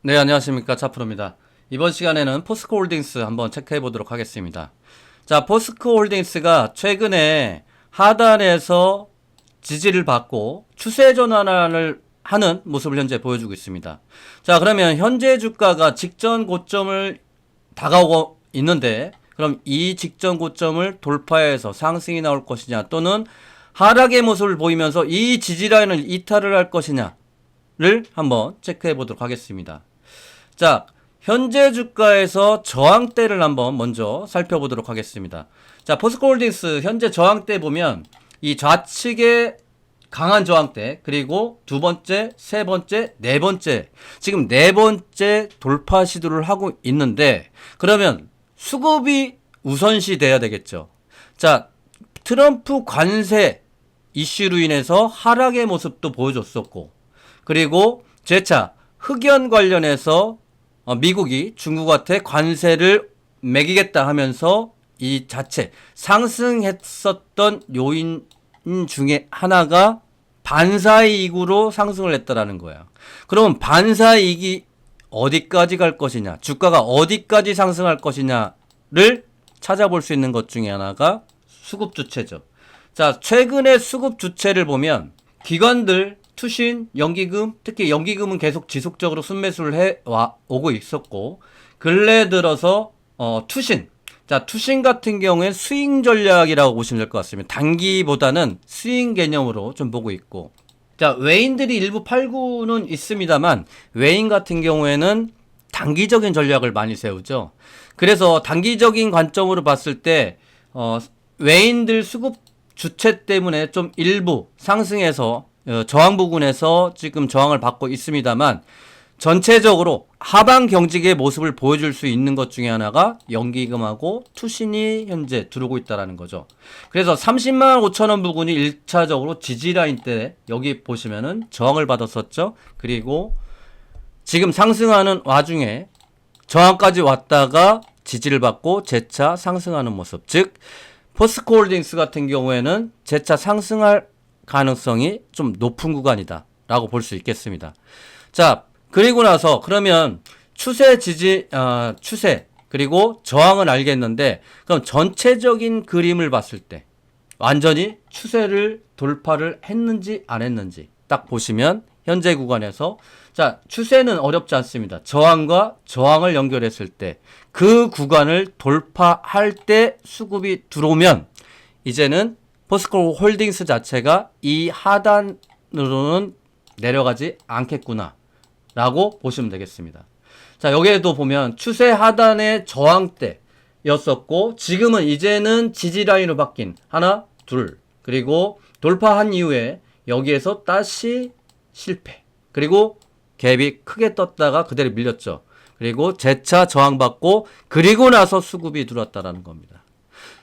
네, 안녕하십니까. 차프로입니다. 이번 시간에는 포스코홀딩스 한번 체크해 보도록 하겠습니다. 자, 포스코홀딩스가 최근에 하단에서 지지를 받고 추세 전환을 하는 모습을 현재 보여주고 있습니다. 자, 그러면 현재 주가가 직전 고점을 다가오고 있는데, 그럼 이 직전 고점을 돌파해서 상승이 나올 것이냐, 또는 하락의 모습을 보이면서 이 지지라인을 이탈을 할 것이냐를 한번 체크해 보도록 하겠습니다. 자, 현재 주가에서 저항대를 한번 먼저 살펴보도록 하겠습니다. 자, 포스코홀딩스 현재 저항대 보면 이 좌측에 강한 저항대, 그리고 두 번째, 세 번째, 네 번째, 지금 네 번째 돌파 시도를 하고 있는데, 그러면 수급이 우선시 돼야 되겠죠. 자, 트럼프 관세 이슈로 인해서 하락의 모습도 보여줬었고, 그리고 재차 흑연 관련해서 미국이 중국한테 관세를 매기겠다 하면서 이 자체 상승했었던 요인 중에 하나가 반사이익으로 상승을 했다라는 거야. 그럼 반사이익이 어디까지 갈 것이냐, 주가가 어디까지 상승할 것이냐를 찾아볼 수 있는 것 중에 하나가 수급 주체죠. 자, 최근의 수급 주체를 보면 기관들, 투신, 연기금, 특히 연기금은 계속 지속적으로 순매수를 오고 있었고, 근래 들어서 투신, 자, 투신 같은 경우에 스윙 전략이라고 보시면 될 것 같습니다. 단기보다는 스윙 개념으로 좀 보고 있고, 자, 외인들이 일부 팔고는 있습니다만, 외인 같은 경우에는 단기적인 전략을 많이 세우죠. 그래서 단기적인 관점으로 봤을 때 외인들 수급 주체 때문에 좀 일부 상승해서 저항 부근에서 지금 저항을 받고 있습니다만, 전체적으로 하방 경직의 모습을 보여줄 수 있는 것 중에 하나가 연기금하고 투신이 현재 들어오고 있다는 거죠. 그래서 30만 5천 원 부근이 1차적으로 지지라인 때 여기 보시면은 저항을 받았었죠. 그리고 지금 상승하는 와중에 저항까지 왔다가 지지를 받고 재차 상승하는 모습. 즉 포스코홀딩스 같은 경우에는 재차 상승할 가능성이 좀 높은 구간이다 라고 볼 수 있겠습니다. 자, 그리고 나서 그러면 추세 그리고 저항을 알겠는데, 그럼 전체적인 그림을 봤을 때 완전히 추세를 돌파를 했는지 안 했는지 딱 보시면 현재 구간에서, 자, 추세는 어렵지 않습니다. 저항과 저항을 연결했을 때 그 구간을 돌파할 때 수급이 들어오면 이제는 포스코 홀딩스 자체가 이 하단으로는 내려가지 않겠구나 라고 보시면 되겠습니다. 자, 여기에도 보면 추세 하단의 저항대였었고, 지금은 이제는 지지라인으로 바뀐 하나, 둘, 그리고 돌파한 이후에 여기에서 다시 실패, 그리고 갭이 크게 떴다가 그대로 밀렸죠. 그리고 재차 저항받고, 그리고 나서 수급이 들어왔다라는 겁니다.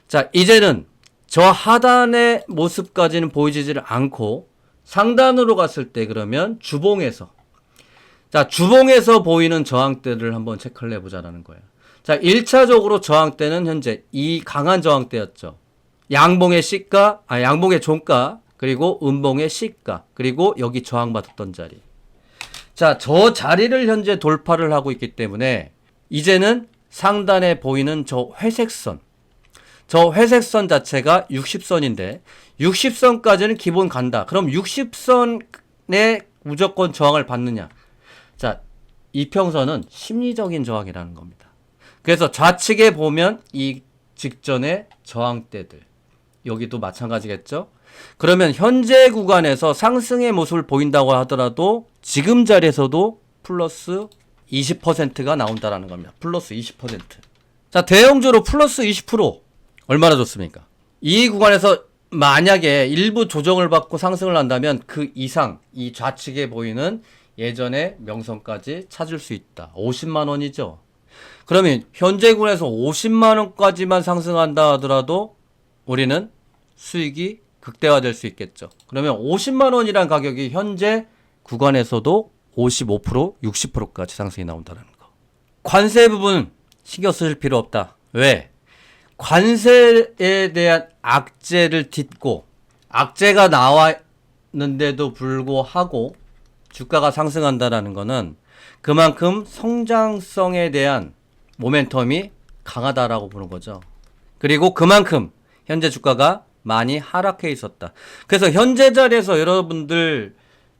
자, 이제는 저 하단의 모습까지는 보이지를 않고 상단으로 갔을 때, 그러면 주봉에서, 자, 주봉에서 보이는 저항대를 한번 체크를 해보자라는 거예요. 자, 1차적으로 저항대는 현재 이 강한 저항대였죠. 양봉의 시가, 양봉의 종가, 그리고 음봉의 시가, 그리고 여기 저항받았던 자리. 자, 저 자리를 현재 돌파를 하고 있기 때문에 이제는 상단에 보이는 저 회색선, 저 회색선 자체가 60선인데 60선까지는 기본 간다. 그럼 60선에 무조건 저항을 받느냐? 자, 이평선은 심리적인 저항이라는 겁니다. 그래서 좌측에 보면 이 직전의 저항대들, 여기도 마찬가지겠죠? 그러면 현재 구간에서 상승의 모습을 보인다고 하더라도 지금 자리에서도 플러스 20%가 나온다라는 겁니다. 플러스 20%. 자, 대형주로 플러스 20% 얼마나 좋습니까? 이 구간에서 만약에 일부 조정을 받고 상승을 한다면 그 이상 이 좌측에 보이는 예전의 명성까지 찾을 수 있다. 50만 원이죠. 그러면 현재 구간에서 50만 원까지만 상승한다 하더라도 우리는 수익이 극대화될 수 있겠죠. 그러면 50만 원이란 가격이 현재 구간에서도 55%, 60%까지 상승이 나온다는 거. 관세 부분 신경 쓰실 필요 없다. 왜? 관세에 대한 악재를 딛고, 악재가 나왔는데도 불구하고 주가가 상승한다라는 거는 그만큼 성장성에 대한 모멘텀이 강하다라고 보는 거죠. 그리고 그만큼 현재 주가가 많이 하락해 있었다. 그래서 현재 자리에서 여러분들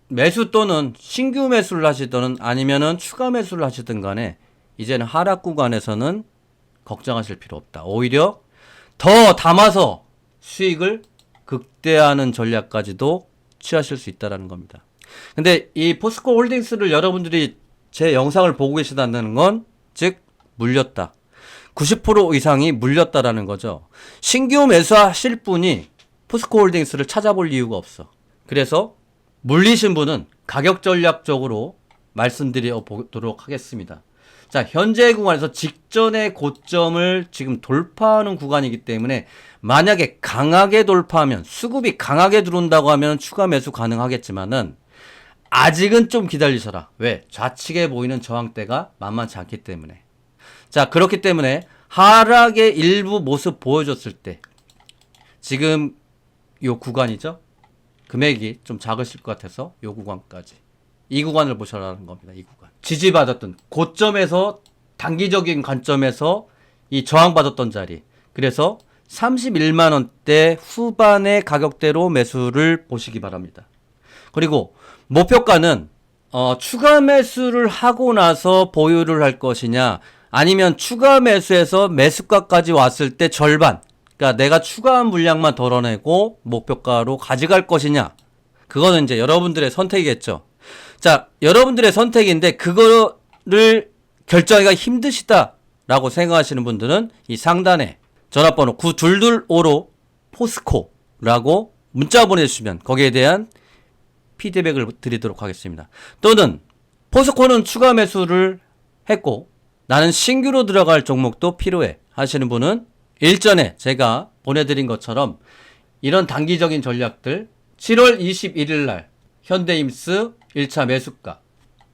매수 또는 신규 매수를 하시든 아니면은 추가 매수를 하시든 간에 이제는 하락 구간에서는 걱정하실 필요 없다. 오히려 더 담아서 수익을 극대화하는 전략까지도 취하실 수 있다는 겁니다. 근데 이 포스코 홀딩스를 여러분들이 제 영상을 보고 계시다는 건 즉 물렸다. 90% 이상이 물렸다라는 거죠. 신규 매수하실 분이 포스코 홀딩스를 찾아볼 이유가 없어. 그래서 물리신 분은 가격 전략적으로 말씀드려 보도록 하겠습니다. 자, 현재 구간에서 직전의 고점을 지금 돌파하는 구간이기 때문에 만약에 강하게 돌파하면 수급이 강하게 들어온다고 하면 추가 매수 가능하겠지만은 아직은 좀 기다리셔라. 왜? 좌측에 보이는 저항대가 만만치 않기 때문에. 자, 그렇기 때문에 하락의 일부 모습 보여줬을 때 지금 요 구간이죠? 금액이 좀 작으실 것 같아서 요 구간까지. 이 구간을 보셔라는 겁니다. 이 구간. 지지받았던 고점에서 단기적인 관점에서 이 저항받았던 자리. 그래서 31만 원대 후반의 가격대로 매수를 보시기 바랍니다. 그리고 목표가는 추가 매수를 하고 나서 보유를 할 것이냐 아니면 추가 매수해서 매수가까지 왔을 때 절반, 그러니까 내가 추가한 물량만 덜어내고 목표가로 가져갈 것이냐, 그거는 이제 여러분들의 선택이겠죠. 자, 여러분들의 선택인데 그거를 결정하기가 힘드시다라고 생각하시는 분들은 이 상단에 전화번호 9225로 포스코라고 문자 보내주시면 거기에 대한 피드백을 드리도록 하겠습니다. 또는 포스코는 추가 매수를 했고 나는 신규로 들어갈 종목도 필요해 하시는 분은 일전에 제가 보내드린 것처럼 이런 단기적인 전략들 7월 21일 날 현대임스 1차 매수가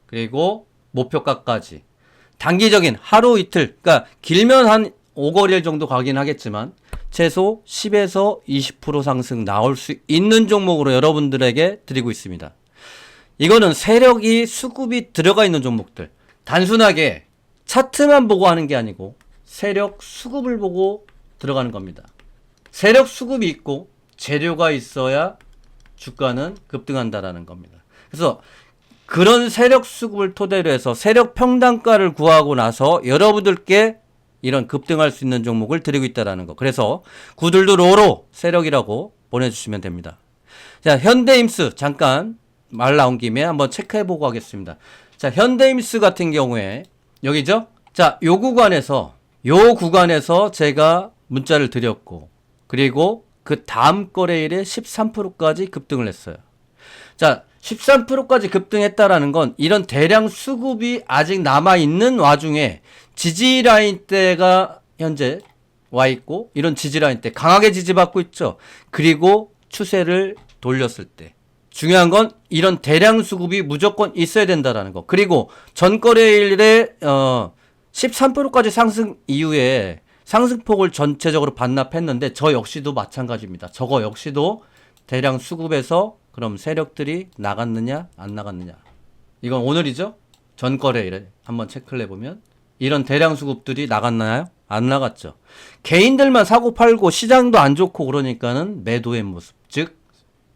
그리고 목표가까지 단기적인 하루 이틀, 그러니까 길면 한 5거리일 정도 가긴 하겠지만 최소 10에서 20% 상승 나올 수 있는 종목으로 여러분들에게 드리고 있습니다. 이거는 세력이 수급이 들어가 있는 종목들. 단순하게 차트만 보고 하는 게 아니고 세력 수급을 보고 들어가는 겁니다. 세력 수급이 있고 재료가 있어야 주가는 급등한다라는 겁니다. 그래서 그런 세력 수급을 토대로 해서 세력 평단가를 구하고 나서 여러분들께 이런 급등할 수 있는 종목을 드리고 있다는 거. 그래서 구들두로로 세력이라고 보내주시면 됩니다. 자, 현대임스 잠깐 말 나온 김에 한번 체크해보고 하겠습니다. 자, 현대임스 같은 경우에 여기죠? 자, 요 구간에서 제가 문자를 드렸고 그리고 그 다음 거래일에 13%까지 급등을 했어요. 자, 13%까지 급등했다라는 건 이런 대량 수급이 아직 남아있는 와중에 지지라인대가 현재 와있고 이런 지지라인대 강하게 지지받고 있죠. 그리고 추세를 돌렸을 때 중요한 건 이런 대량 수급이 무조건 있어야 된다라는 거. 그리고 전거래일에 13%까지 상승 이후에 상승폭을 전체적으로 반납했는데 저 역시도 마찬가지입니다. 저거 역시도 대량 수급에서 그럼 세력들이 나갔느냐 안 나갔느냐, 이건 오늘이죠. 전거래일에 한번 체크를 해보면 이런 대량 수급들이 나갔나요? 안 나갔죠. 개인들만 사고 팔고 시장도 안 좋고 그러니까는 매도의 모습, 즉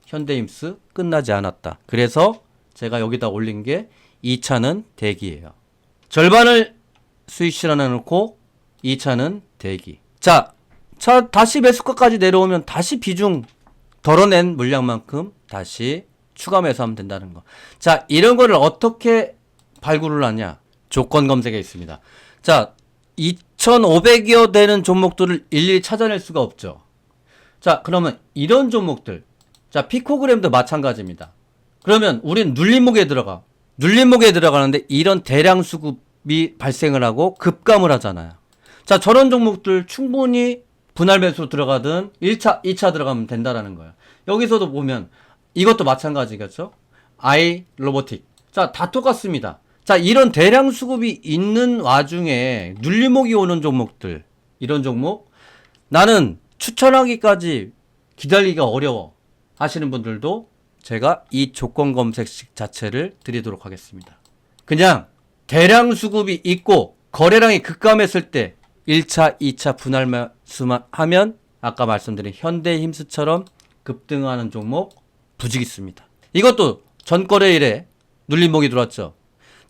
현대임스 끝나지 않았다. 그래서 제가 여기다 올린 게 2차는 대기예요. 절반을 수익 실현해 놓고 2차는 대기. 자, 다시 매수가까지 내려오면 다시 비중 덜어낸 물량만큼 다시 추가 매수하면 된다는 거. 자, 이런 거를 어떻게 발굴을 하냐? 조건 검색에 있습니다. 자, 2,500여 되는 종목들을 일일이 찾아낼 수가 없죠. 자, 그러면 이런 종목들. 자, 피코그램도 마찬가지입니다. 그러면 우린 눌림목에 들어가는데 이런 대량 수급이 발생을 하고 급감을 하잖아요. 자, 저런 종목들 충분히 분할 매수로 들어가든 1차, 2차 들어가면 된다라는 거예요. 여기서도 보면 이것도 마찬가지겠죠? 아이로보틱. 자, 다 똑같습니다. 자, 이런 대량 수급이 있는 와중에 눌림목이 오는 종목들, 이런 종목 나는 추천하기까지 기다리기가 어려워 하시는 분들도 제가 이 조건 검색식 자체를 드리도록 하겠습니다. 그냥 대량 수급이 있고 거래량이 급감했을 때 1차, 2차 분할 매수만 하면 아까 말씀드린 현대힘스처럼 급등하는 종목 부지기수입니다. 이것도 전거래일에 눌림목이 들어왔죠.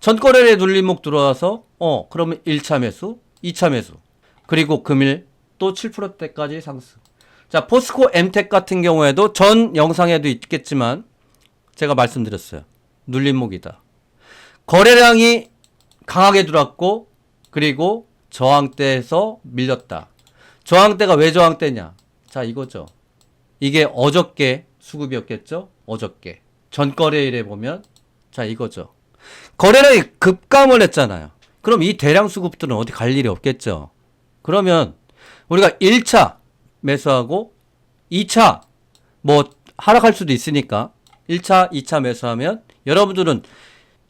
전거래일에 눌림목 들어와서 그러면 1차 매수, 2차 매수, 그리고 금일 또 7%대까지 상승. 자, 포스코 엠텍 같은 경우에도 전 영상에도 있겠지만 제가 말씀드렸어요. 눌림목이다. 거래량이 강하게 들어왔고 그리고 저항대에서 밀렸다. 저항대가 왜 저항대냐? 자, 이거죠. 이게 어저께 수급이었겠죠? 어저께. 전거래일에 보면 자, 이거죠. 거래량이 급감을 했잖아요. 그럼 이 대량 수급들은 어디 갈 일이 없겠죠. 그러면 우리가 1차 매수하고 2차 뭐 하락할 수도 있으니까 1차, 2차 매수하면 여러분들은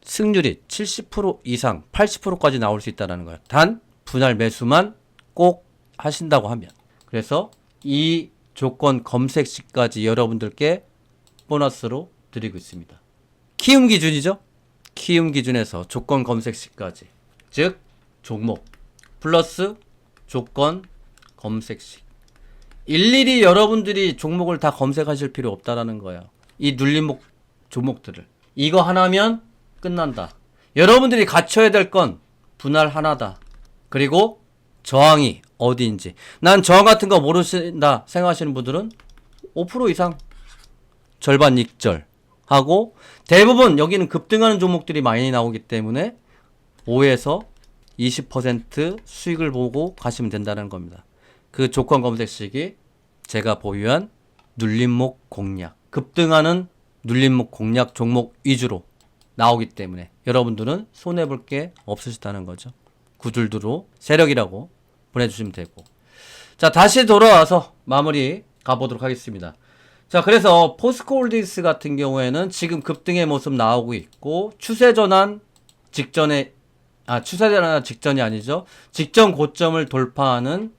승률이 70% 이상 80%까지 나올 수 있다는 거예요. 단 분할 매수만 꼭 하신다고 하면. 그래서 이 조건 검색시까지 여러분들께 보너스로 드리고 있습니다. 키움 기준이죠. 키움 기준에서 조건 검색시까지, 즉 종목 플러스 조건 검색식. 일일이 여러분들이 종목을 다 검색하실 필요 없다라는 거예요. 이 눌림목 종목들을. 이거 하나면 끝난다. 여러분들이 갖춰야 될 건 분할 하나다. 그리고 저항이 어디인지. 난 저항 같은 거 모르신다 생각하시는 분들은 5% 이상 절반 익절 하고, 대부분 여기는 급등하는 종목들이 많이 나오기 때문에 5에서 20% 수익을 보고 가시면 된다는 겁니다. 그 조건 검색식이 제가 보유한 눌림목 공략, 급등하는 눌림목 공략 종목 위주로 나오기 때문에 여러분들은 손해볼 게 없으시다는 거죠. 구둘두로 세력이라고 보내주시면 되고. 자, 다시 돌아와서 마무리 가보도록 하겠습니다. 자, 그래서 포스코홀딩스 같은 경우에는 지금 급등의 모습 나오고 있고, 추세전환 직전에, 추세전환 직전이 아니죠. 직전 고점을 돌파하는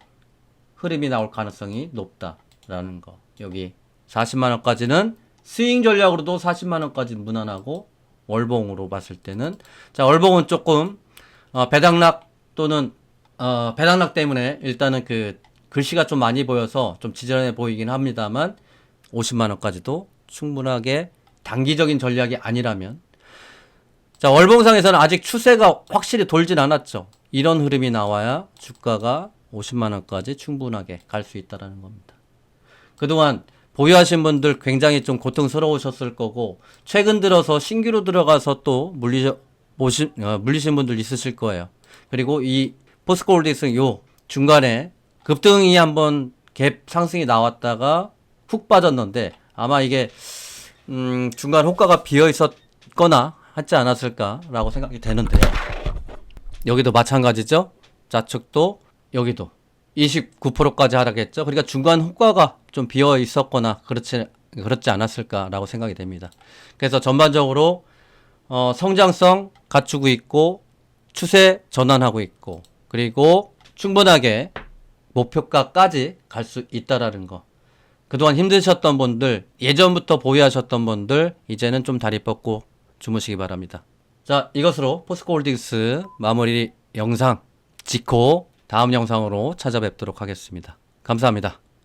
흐름이 나올 가능성이 높다라는 거. 여기 40만원까지는 스윙 전략으로도 40만원까지 무난하고, 월봉으로 봤을 때는, 자, 월봉은 조금 배당락 또는 배당락 때문에 일단은 그 글씨가 좀 많이 보여서 좀 지저분해 보이긴 합니다만 50만원까지도 충분하게 단기적인 전략이 아니라면, 자, 월봉상에서는 아직 추세가 확실히 돌진 않았죠. 이런 흐름이 나와야 주가가 50만원까지 충분하게 갈 수 있다는 겁니다. 그동안 보유하신 분들 굉장히 좀 고통스러우셨을 거고, 최근 들어서 신규로 들어가서 또 물리신 분들 있으실 거예요. 그리고 이 포스코홀딩스 요 중간에 급등이 한번 갭 상승이 나왔다가 훅 빠졌는데, 아마 이게 중간 호가가 비어 있었거나 하지 않았을까라고 생각이 되는데요. 여기도 마찬가지죠. 좌측도 여기도 29%까지 하락했죠. 그러니까 중간 호가가 좀 비어 있었거나 그렇지 않았을까라고 생각이 됩니다. 그래서 전반적으로 성장성 갖추고 있고, 추세 전환하고 있고, 그리고 충분하게 목표가까지 갈 수 있다라는 거. 그동안 힘드셨던 분들, 예전부터 보유하셨던 분들, 이제는 좀 다리 뻗고 주무시기 바랍니다. 자, 이것으로 포스코홀딩스 마무리 영상 짓고 다음 영상으로 찾아뵙도록 하겠습니다. 감사합니다.